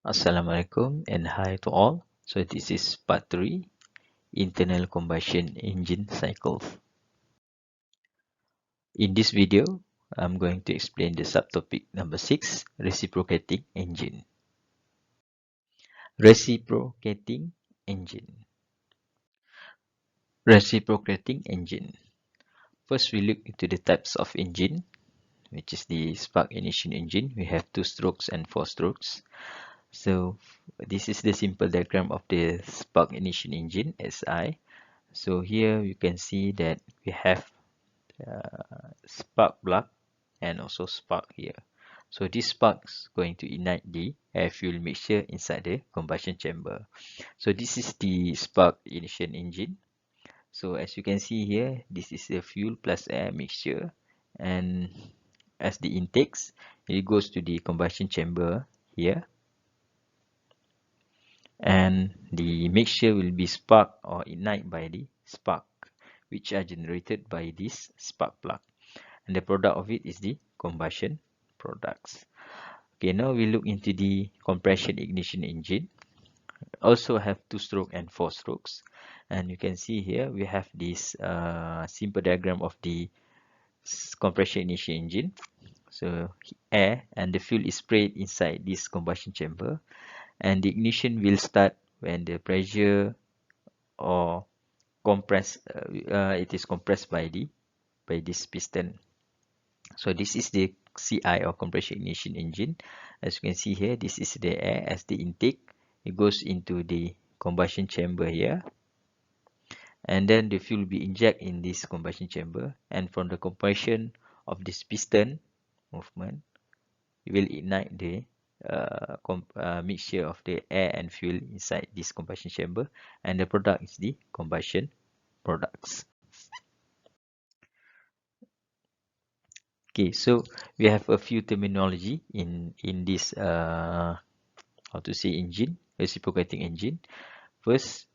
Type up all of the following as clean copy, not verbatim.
Assalamualaikum and hi to all. So this is part 3, internal combustion engine cycles. In this video, I'm going to explain the subtopic number 6, reciprocating engine. Reciprocating engine. Reciprocating engine. First, we look into the types of engine, which is the spark ignition engine. We have 2 strokes and 4 strokes. So this is the simple diagram of the spark ignition engine, SI. So here you can see that we have spark plug and also spark here. So this spark is going to ignite the air fuel mixture inside the combustion chamber. So this is the spark ignition engine. So as you can see here, this is the fuel plus air mixture, and as the intakes, it goes to the combustion chamber here, and the mixture will be sparked or ignite by the spark, which are generated by this spark plug, and the product of it is the combustion products. Okay, now we look into the compression ignition engine. Also have 2 stroke and 4 strokes, and you can see here we have this simple diagram of the compression ignition engine. So air and the fuel is sprayed inside this combustion chamber, and the ignition will start when the pressure or it is compressed by this piston. So this is the CI or compression ignition engine. As you can see here, this is the air as the intake. It goes into the combustion chamber here, and then the fuel will be injected in this combustion chamber, and from the compression of this piston movement, it will ignite the mixture of the air and fuel inside this combustion chamber, and the product is the combustion products. Okay, so we have a few terminology in this how to say engine, reciprocating engine. First,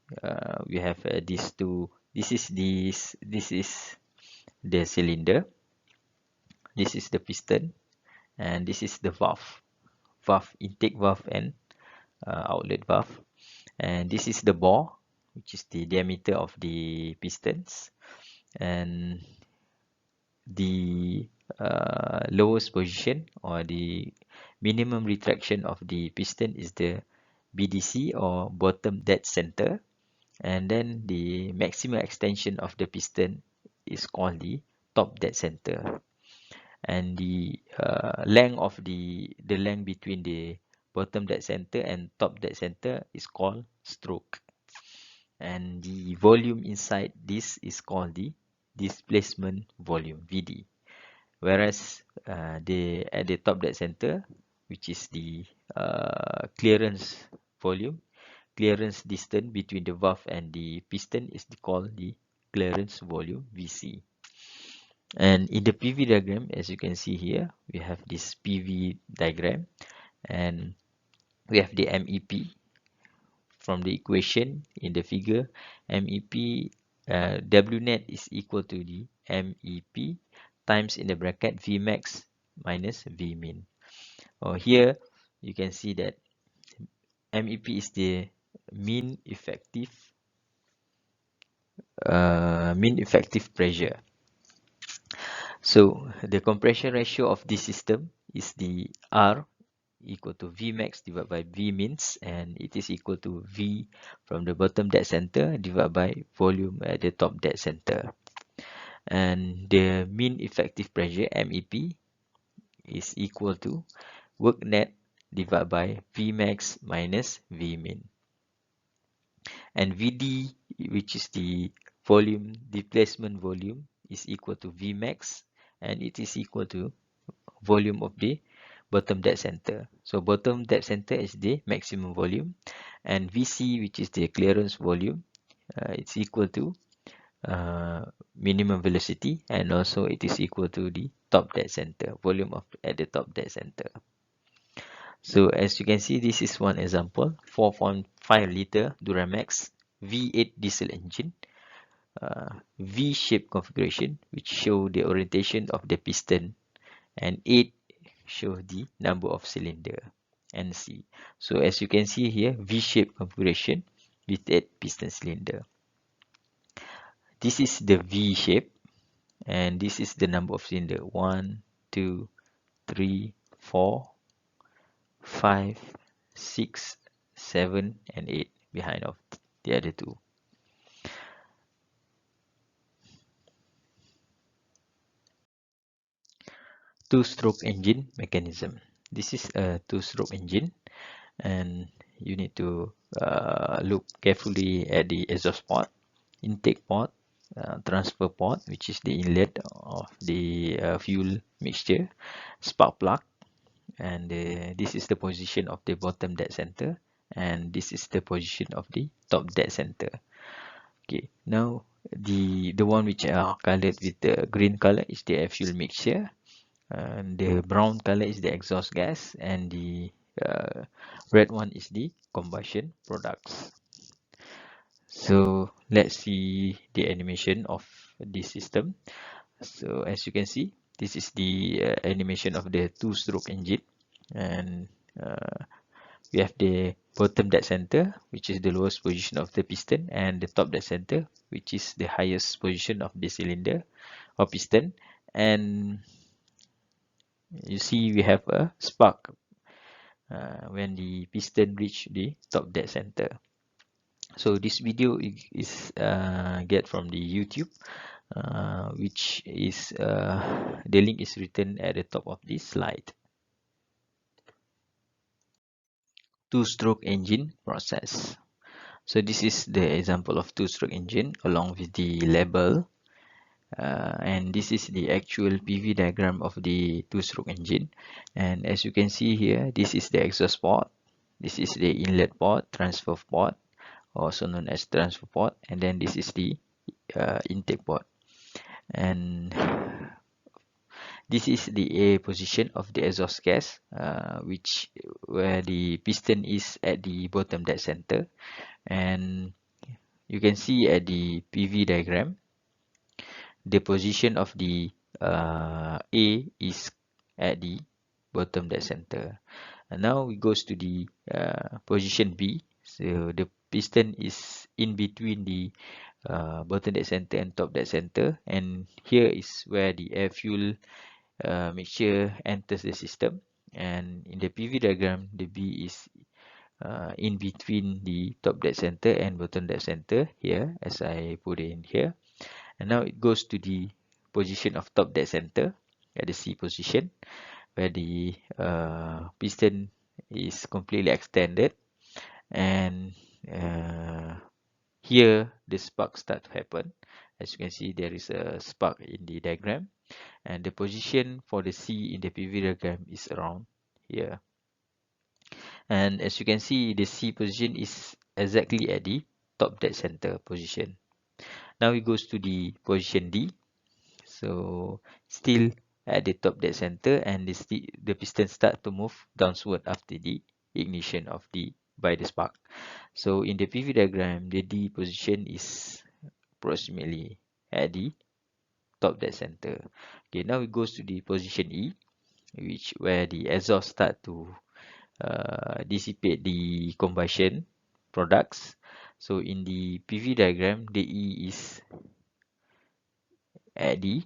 we have these two. This is the cylinder. This is the piston, and this is the valve, intake valve and outlet valve. And this is the bore, which is the diameter of the pistons, and the lowest position or the minimum retraction of the piston is the BDC or bottom dead center, and then the maximum extension of the piston is called the top dead center, and the length of the length between the bottom dead center and top dead center is called stroke, and the volume inside this is called the displacement volume, VD. Whereas at the top dead center, which is the clearance volume, clearance distance between the valve and the piston is called the clearance volume, VC. And in the PV diagram, as you can see here, we have this PV diagram, and we have the MEP from the equation in the figure. MEP W net is equal to the MEP times in the bracket Vmax minus Vmin. Here you can see that MEP is the mean effective pressure. So the compression ratio of this system is the R equal to Vmax divided by Vmins, and it is equal to V from the bottom dead center divided by volume at the top dead center. And the mean effective pressure, MEP, is equal to work net divided by Vmax minus Vmin. And VD, which is the volume, displacement volume, is equal to Vmax, and it is equal to volume of the bottom dead center. So bottom dead center is the maximum volume, and VC, which is the clearance volume, it's equal to minimum velocity, and also it is equal to the top dead center, volume at the top dead center. So as you can see, this is one example, 4.5 liter Duramax V8 diesel engine, V-shaped configuration, which show the orientation of the piston, and 8 show the number of cylinder, and C. So as you can see here, V-shaped configuration with 8 piston cylinder. This is the V shape, and this is the number of cylinder: 1, 2, 3, 4, 5, 6, 7, and 8 behind of the other two. Two-stroke engine mechanism. This is a two-stroke engine, and you need to look carefully at the exhaust port, intake port, transfer port, which is the inlet of the fuel mixture, spark plug, and this is the position of the bottom dead center, and this is the position of the top dead center. Okay, now the one which are colored with the green color is the fuel mixture, and the brown color is the exhaust gas, and the red one is the combustion products. So let's see the animation of this system. So as you can see, this is the animation of the two-stroke engine, and we have the bottom dead center, which is the lowest position of the piston, and the top dead center, which is the highest position of the cylinder or piston. And you see we have a spark when the piston reach the top dead center. So this video is get from the YouTube, which is the link is written at the top of this slide. Two-stroke engine process. So this is the example of two-stroke engine along with the label, and this is the actual PV diagram of the two-stroke engine. And as you can see here, this is the exhaust port, this is the inlet port, transfer port, also known as transfer port, and then this is the intake port. And this is the A position of the exhaust gas, which where the piston is at the bottom dead center, and you can see at the PV diagram the position of the A is at the bottom dead center. And now we goes to the position B. So the piston is in between the bottom dead center and top dead center, and here is where the air fuel mixture enters the system. And in the PV diagram, the B is in between the top dead center and bottom dead center here, as I put it in here. And now it goes to the position of top dead center at the C position, where the piston is completely extended, and here the spark start to happen. As you can see, there is a spark in the diagram, and the position for the C in the PV diagram is around here. And as you can see, the C position is exactly at the top dead center position. Now it goes to the position D. So still at the top dead center, and the piston start to move downward after the ignition of the by the spark. So in the PV diagram, the D position is approximately at the top dead center. Okay, now it goes to the position E, which where the exhaust start to dissipate the combustion products. So in the PV diagram, the E is at the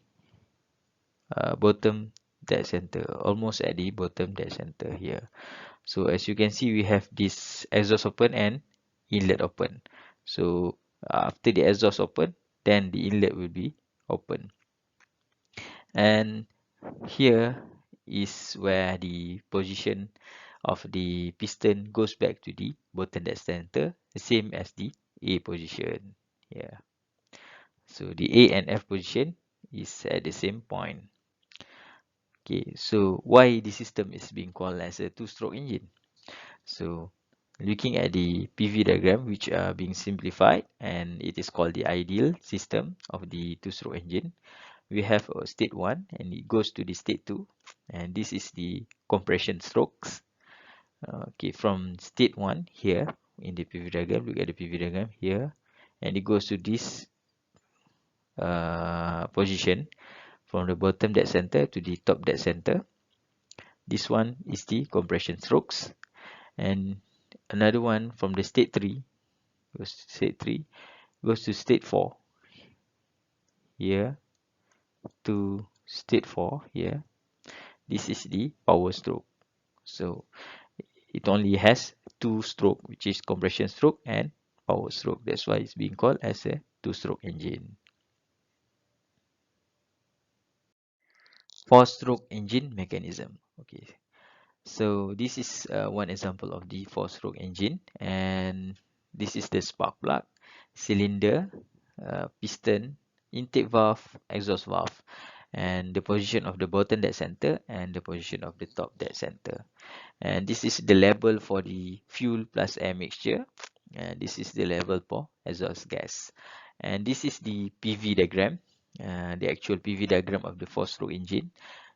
bottom dead center, almost at the bottom dead center here. So as you can see, we have this exhaust open and inlet open. So after the exhaust open, then the inlet will be open. And here is where the position of the piston goes back to the bottom dead center, the same as the A position. Yeah. So the A and F position is at the same point. Okay, so why the system is being called as a two-stroke engine? So looking at the PV diagram, which are being simplified, and it is called the ideal system of the two-stroke engine. We have a state 1, and it goes to the state 2, and this is the compression strokes. Okay, from state 1 here in the PV diagram, look at the PV diagram here, and it goes to this position from the bottom dead center to the top dead center. This one is the compression strokes. And another one from the state 3 goes to state 3, goes to state 4 here, to state 4 here. This is the power stroke. So it only has two stroke, which is compression stroke and power stroke. That's why it's being called as a two-stroke engine. Four-stroke engine mechanism. Okay, so this is one example of the four-stroke engine, and this is the spark plug, cylinder, piston, intake valve, exhaust valve, and the position of the bottom dead center and the position of the top dead center. And this is the level for the fuel plus air mixture, and this is the level for exhaust gas. And this is the PV diagram, the actual PV diagram of the four-stroke engine.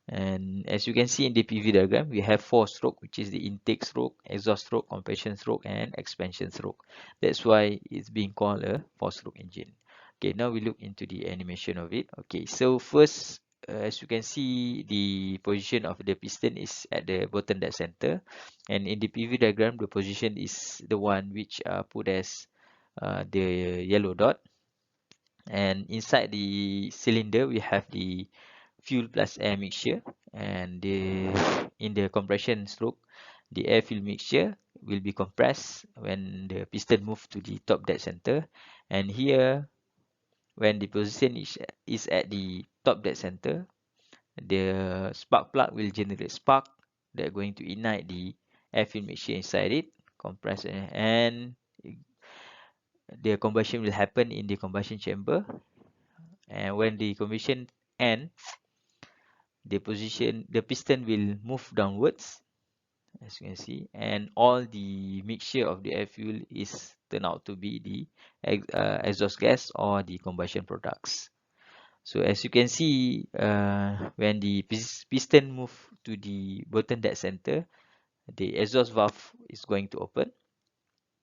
And as you can see in the PV diagram, we have four stroke, which is the intake stroke, exhaust stroke, compression stroke, and expansion stroke. That's why it's being called a four-stroke engine. Okay, now we look into the animation of it. Okay, so first, as you can see, the position of the piston is at the bottom dead center, and in the PV diagram, the position is the one which put as the yellow dot. And inside the cylinder, we have the fuel plus air mixture, and in the compression stroke, the air fuel mixture will be compressed when the piston move to the top dead center. And here, when the position is at the top dead center, the spark plug will generate spark that are going to ignite the air fuel mixture inside it, compress, and the combustion will happen in the combustion chamber. And when the combustion ends, the piston will move downwards, as you can see, and all the mixture of the air fuel is turned out to be the exhaust gas or the combustion products. So as you can see, when the piston move to the bottom dead center, the exhaust valve is going to open.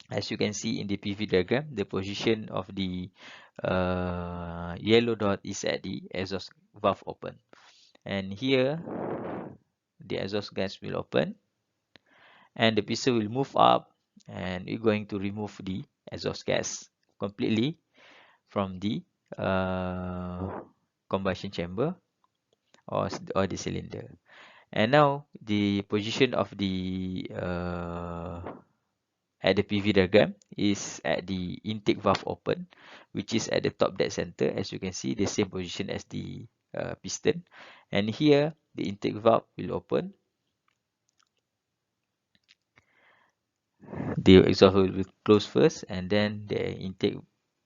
As you can see in the PV diagram, the position of the yellow dot is at the exhaust valve open. And here, the exhaust gas will open, and the piston will move up, and we're going to remove the exhaust gas completely from the combustion chamber or the cylinder. And now the position of the at the PV diagram is at the intake valve open, which is at the top dead center. As you can see, the same position as the piston. And here, the intake valve will open. The exhaust will be closed first, and then the intake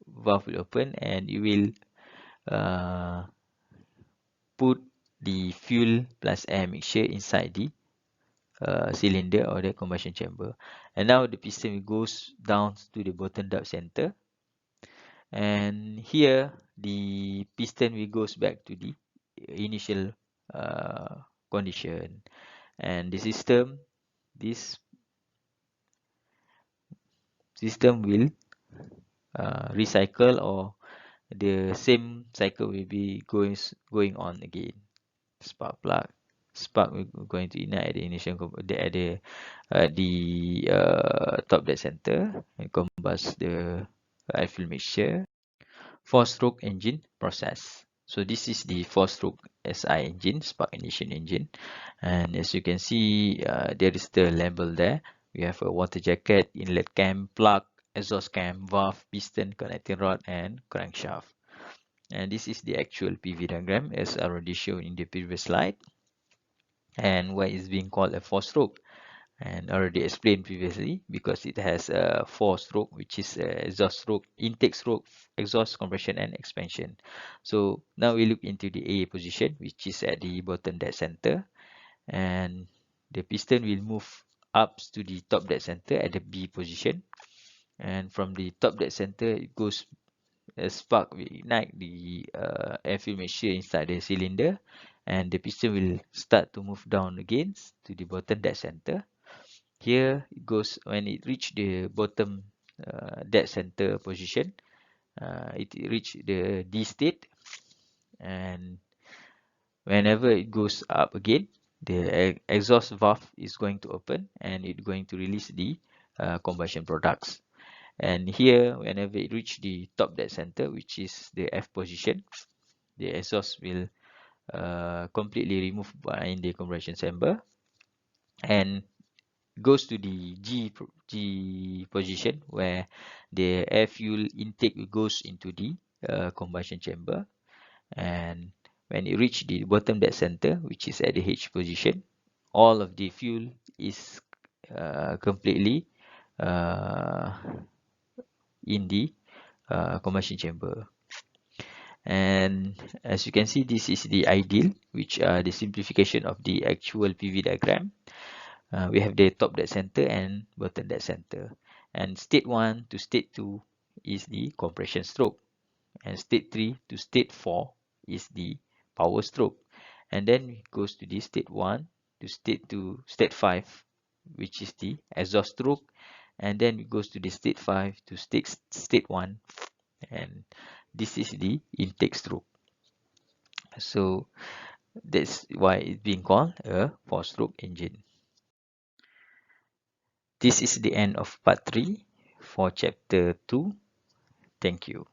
valve will open, and you will put the fuel plus air mixture inside the cylinder or the combustion chamber. And now the piston goes down to the bottom dead center, and here the piston will goes back to the initial condition, and this system will recycle, or the same cycle will be going on again. Spark plug, spark will going to ignite at the initial at the top dead center and combust the air fuel mixture. Four-stroke engine process. So this is the four-stroke SI engine, spark ignition engine, and as you can see, there is the label there. We have a water jacket, inlet cam, plug, exhaust cam, valve, piston, connecting rod, and crankshaft. And this is the actual PV diagram as already shown in the previous slide. And why is being called a four-stroke? And already explained previously, because it has a four stroke, which is exhaust stroke, intake stroke, exhaust, compression, and expansion. So now we look into the A position, which is at the bottom dead center, and the piston will move up to the top dead center at the B position, and from the top dead center it goes a spark will ignite the air fuel mixture inside the cylinder, and the piston will start to move down again to the bottom dead center. Here it goes when it reach the bottom dead center position, it reach the D state, and whenever it goes up again, the exhaust valve is going to open and it's going to release the combustion products. And here, whenever it reach the top dead center, which is the F position, the exhaust will completely removed by the combustion chamber and goes to the G position, where the air fuel intake goes into the combustion chamber. And when it reach the bottom dead center, which is at the H position, all of the fuel is completely uh, in the combustion chamber. And as you can see, this is the ideal, which are the simplification of the actual PV diagram. We have the top dead center and bottom dead center. And state 1 to state 2 is the compression stroke. And state 3 to state 4 is the power stroke. And then it goes to the state 1 to state 5, which is the exhaust stroke. And then it goes to the state 5 to state 1, and this is the intake stroke. So that's why it's being called a four-stroke engine. This is the end of part 3 for chapter 2. Thank you.